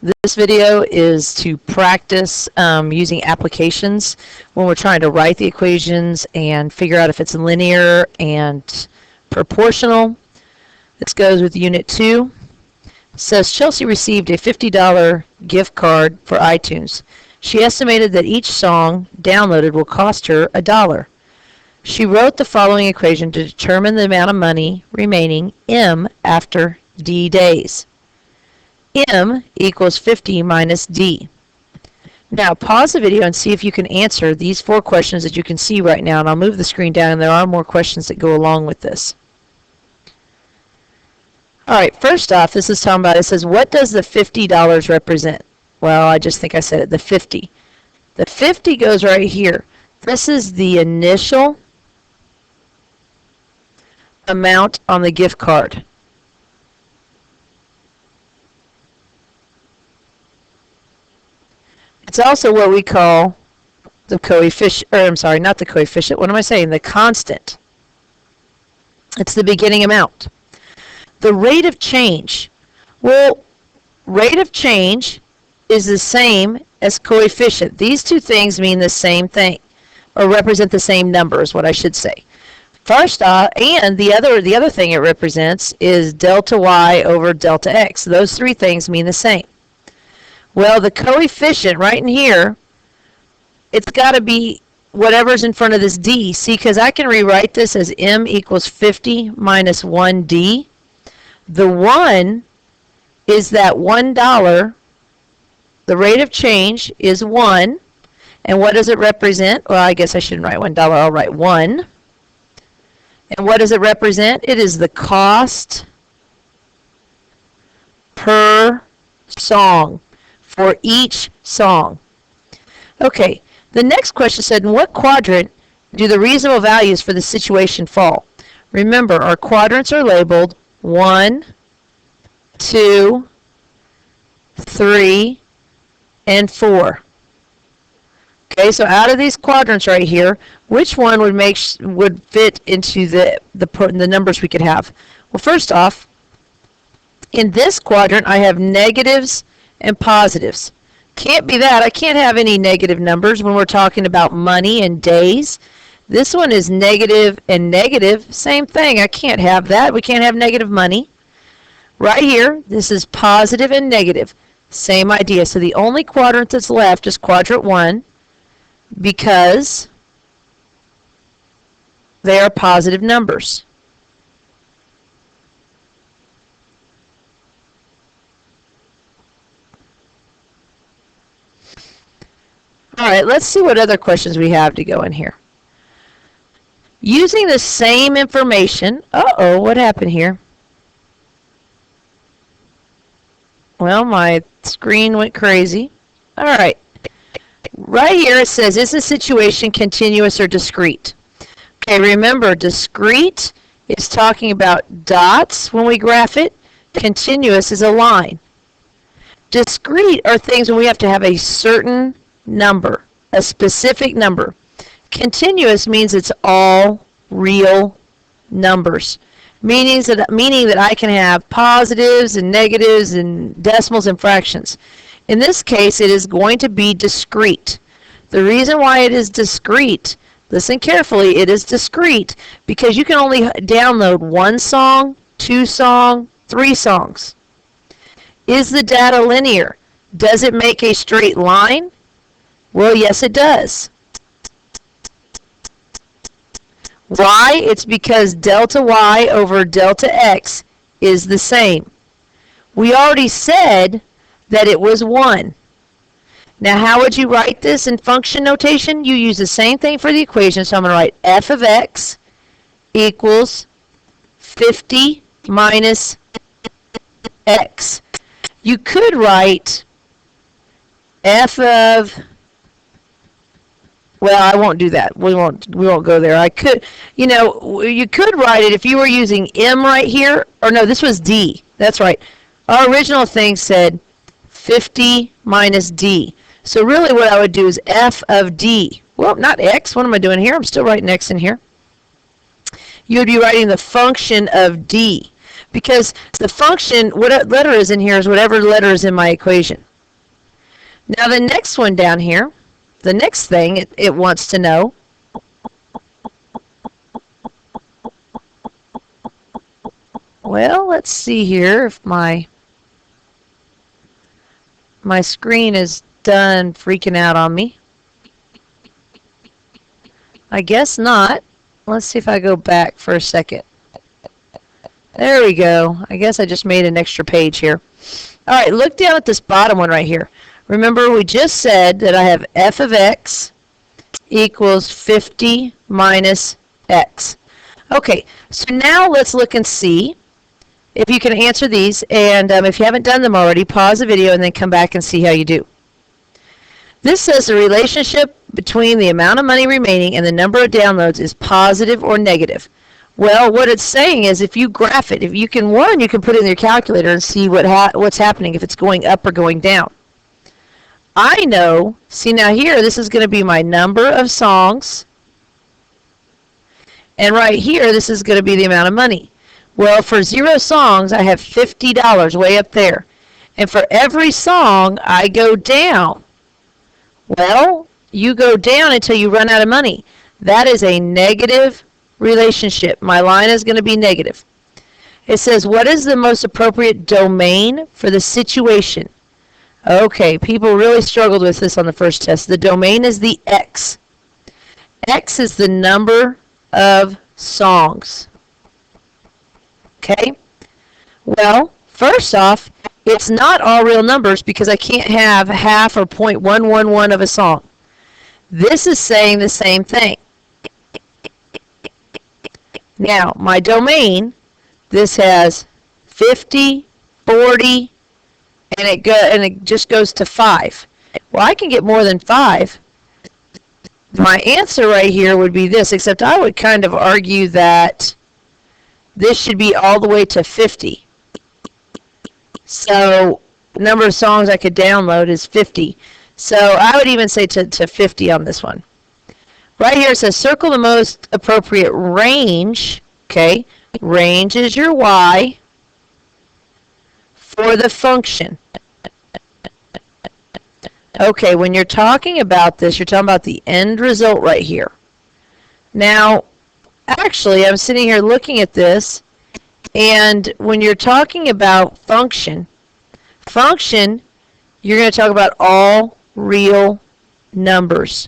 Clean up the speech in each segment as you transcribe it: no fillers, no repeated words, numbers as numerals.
This video is to practice using applications when we're trying to write the equations and figure out if it's linear and proportional. This goes with Unit 2. It says Chelsea received a $50 gift card for iTunes. She estimated that each song downloaded will cost her $1. She wrote the following equation to determine the amount of money remaining M after D days. M equals 50 minus D. Now pause the video and see if you can answer these 4 questions that you can see right now, and I'll move the screen down and there are more questions that go along with this. Alright, first off, this is talking about, it says, what does the $50 represent? Well, I just think I said it, the 50. The 50 goes right here. This is the initial amount on the gift card. It's also what we call the coefficient, or I'm sorry, not the coefficient, what am I saying? The constant. It's the beginning amount. The rate of change. Well, rate of change is the same as coefficient. These two things mean the same thing, or represent the same number is what I should say. First off, and the other thing it represents is delta y over delta x. Those 3 things mean the same. Well, the coefficient right in here, it's got to be whatever's in front of this d. See, because I can rewrite this as m equals 50 minus 1d. The 1 is that $1. The rate of change is 1. And what does it represent? Well, I guess I shouldn't write $1. I'll write 1. And what does it represent? It is the cost per song for each song. Okay, the next question said, in what quadrant do the reasonable values for the situation fall? Remember, our quadrants are labeled 1, 2, 3, and 4. Okay, so out of these quadrants right here, which one would fit into the numbers we could have? Well, first off, in this quadrant, I have negatives and positives. Can't be that. I can't have any negative numbers when we're talking about money and days. This one is negative and negative. Same thing. I can't have that. We can't have negative money. Right here, this is positive and negative. Same idea. So the only quadrant that's left is quadrant 1 because they are positive numbers. All right, let's see what other questions we have to go in here. Using the same information, what happened here? Well, my screen went crazy. All right, right here it says, is the situation continuous or discrete? Okay, remember, discrete is talking about dots when we graph it. Continuous is a line. Discrete are things when we have to have a certain number, a specific number. Continuous means it's all real numbers, meaning that I can have positives and negatives and decimals and fractions. In this case, it is going to be discrete. The reason why it is discrete, listen carefully, it is discrete because you can only download 1 song, 2 songs, 3 songs. Is the data linear? Does it make a straight line? Well, yes, it does. Why? It's because delta y over delta x is the same. We already said that it was 1. Now, how would you write this in function notation? You use the same thing for the equation, so I'm going to write f of x equals 50 minus x. You could write f of, well, I won't do that. We won't go there. I could, you could write it if you were using m right here, or no, this was d. That's right. Our original thing said 50 minus d. So really what I would do is f of d. Well, not x. What am I doing here? I'm still writing x in here. You would be writing the function of d. Because the function, what letter is in here is whatever letter is in my equation. Now the next one down here, the next thing it wants to know, well, let's see here if my screen is done freaking out on me. I guess not. Let's see if I go back for a second. There we go. I guess I just made an extra page here. All right, look down at this bottom one right here. Remember, we just said that I have f of x equals 50 minus x. Okay, so now let's look and see if you can answer these. And if you haven't done them already, pause the video and then come back and see how you do. This says the relationship between the amount of money remaining and the number of downloads is positive or negative. Well, what it's saying is if you graph it, if you can, you can put it in your calculator and see what's happening, if it's going up or going down. I know, see now here, this is going to be my number of songs. And right here, this is going to be the amount of money. Well, for 0 songs, I have $50 way up there. And for every song, I go down. Well, you go down until you run out of money. That is a negative relationship. My line is going to be negative. It says, what is the most appropriate domain for the situation? Okay, people really struggled with this on the first test. The domain is the x. X is the number of songs. Okay? Well, first off, it's not all real numbers because I can't have half or 0.111 of a song. This is saying the same thing. Now, my domain, this has 50, 40, and it just goes to 5. Well, I can get more than 5. My answer right here would be this, except I would kind of argue that this should be all the way to 50. So the number of songs I could download is 50. So I would even say to 50 on this one. Right here it says circle the most appropriate range. Okay, range is your y for the function. Okay, when you're talking about this, you're talking about the end result right here. Now, actually, I'm sitting here looking at this, and when you're talking about function, you're going to talk about all real numbers.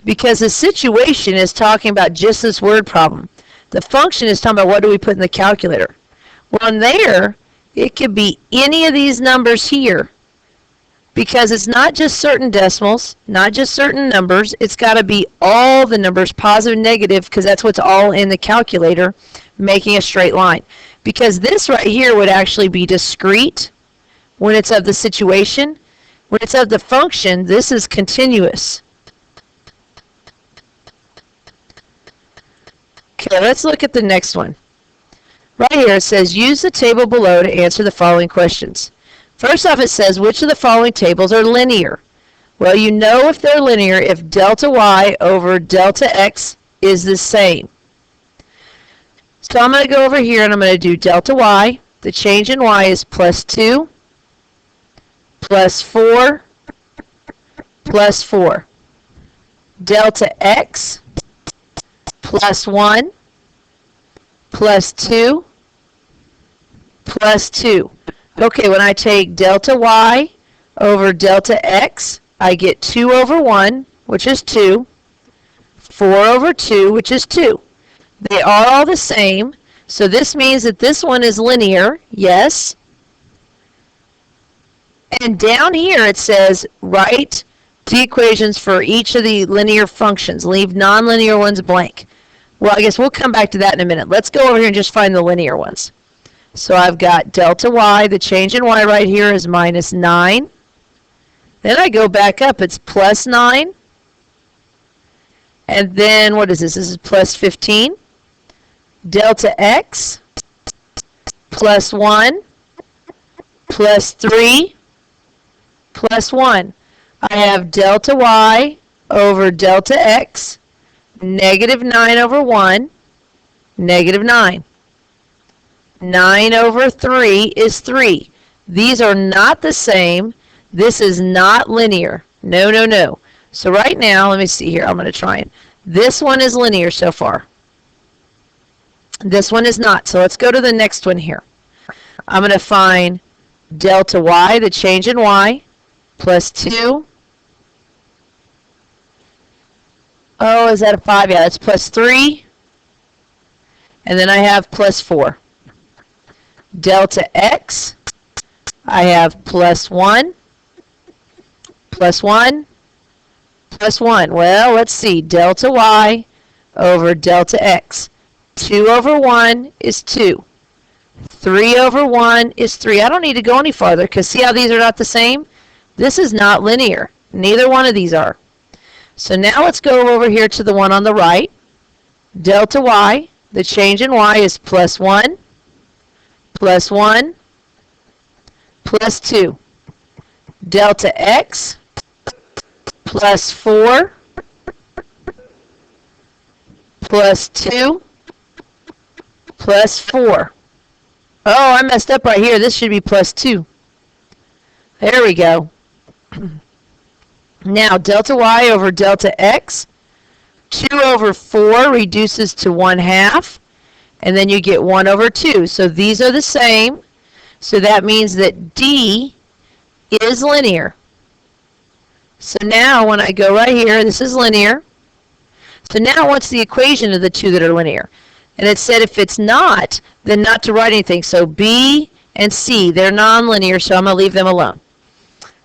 Because the situation is talking about just this word problem. The function is talking about what do we put in the calculator. Well, in there, it could be any of these numbers here. Because it's not just certain decimals, not just certain numbers. It's got to be all the numbers, positive and negative, because that's what's all in the calculator, making a straight line. Because this right here would actually be discrete when it's of the situation. When it's of the function, this is continuous. Okay, let's look at the next one. Right here it says, use the table below to answer the following questions. First off, it says, which of the following tables are linear? Well, you know if they're linear if delta y over delta x is the same. So I'm going to go over here and I'm going to do delta y. The change in y is plus 2, plus 4, plus 4. Delta x, plus 1, plus 2, plus 2. Okay, when I take delta y over delta x, I get 2 over 1, which is 2, 4 over 2, which is 2. They are all the same, so this means that this one is linear, yes. And down here it says, write the equations for each of the linear functions. Leave nonlinear ones blank. Well, I guess we'll come back to that in a minute. Let's go over here and just find the linear ones. So I've got delta y, the change in y right here is minus 9. Then I go back up, it's plus 9. And then what is this? This is plus 15. Delta x, plus 1, plus 3, plus 1. I have delta y over delta x, negative 9 over 1, negative 9. 9 over 3 is 3. These are not the same. This is not linear. No, no, no. So right now, let me see here. I'm going to try it. This one is linear so far. This one is not. So let's go to the next one here. I'm going to find delta y, the change in y, plus 2. Oh, is that a 5? Yeah, that's plus 3. And then I have plus 4. Delta x, I have plus 1, plus 1, plus 1. Well, let's see. Delta y over delta x. 2 over 1 is 2. 3 over 1 is 3. I don't need to go any farther because see how these are not the same? This is not linear. Neither one of these are. So now let's go over here to the one on the right. Delta y, the change in y is plus 1, plus 1, plus 2. Delta x, plus 4, plus 2, plus 4. Oh, I messed up right here. This should be plus 2. There we go. Now, delta y over delta x, 2 over 4 reduces to 1/2, and then you get 1 over 2. So these are the same. So that means that D is linear. So now when I go right here, this is linear. So now what's the equation of the two that are linear? And it said if it's not, then not to write anything. So B and C, they're nonlinear, so I'm going to leave them alone.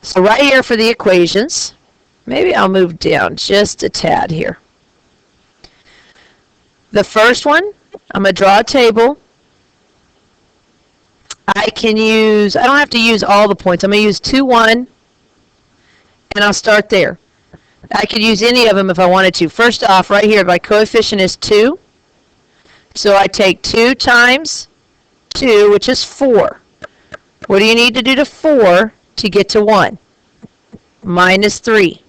So right here for the equations, maybe I'll move down just a tad here. The first one, I'm going to draw a table. I don't have to use all the points. I'm going to use 2, 1, and I'll start there. I could use any of them if I wanted to. First off, right here, my coefficient is 2. So I take 2 times 2, which is 4. What do you need to do to 4 to get to 1? Minus 3.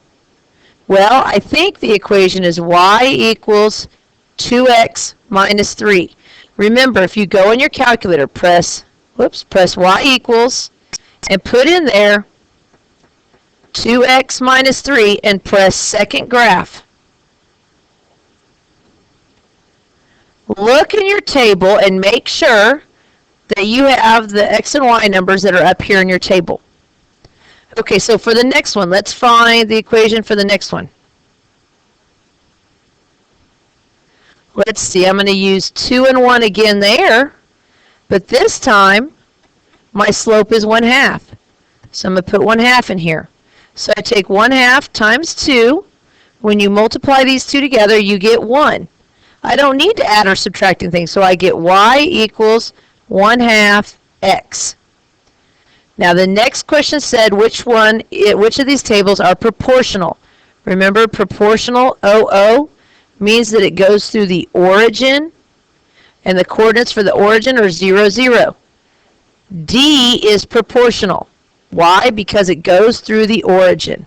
Well, I think the equation is y equals 2x minus 3. Remember, if you go in your calculator, press y equals, and put in there 2x minus 3, and press second graph. Look in your table and make sure that you have the x and y numbers that are up here in your table. Okay, so for the next one, let's find the equation for the next one. Let's see, I'm going to use 2 and 1 again there, but this time my slope is 1/2. So I'm going to put 1/2 in here. So I take 1/2 times 2. When you multiply these two together, you get 1. I don't need to add or subtract anything, so I get y equals 1/2 x. Now the next question said which of these tables are proportional. Remember, proportional, OO, means that it goes through the origin, and the coordinates for the origin are 0, 0. D is proportional. Why? Because it goes through the origin.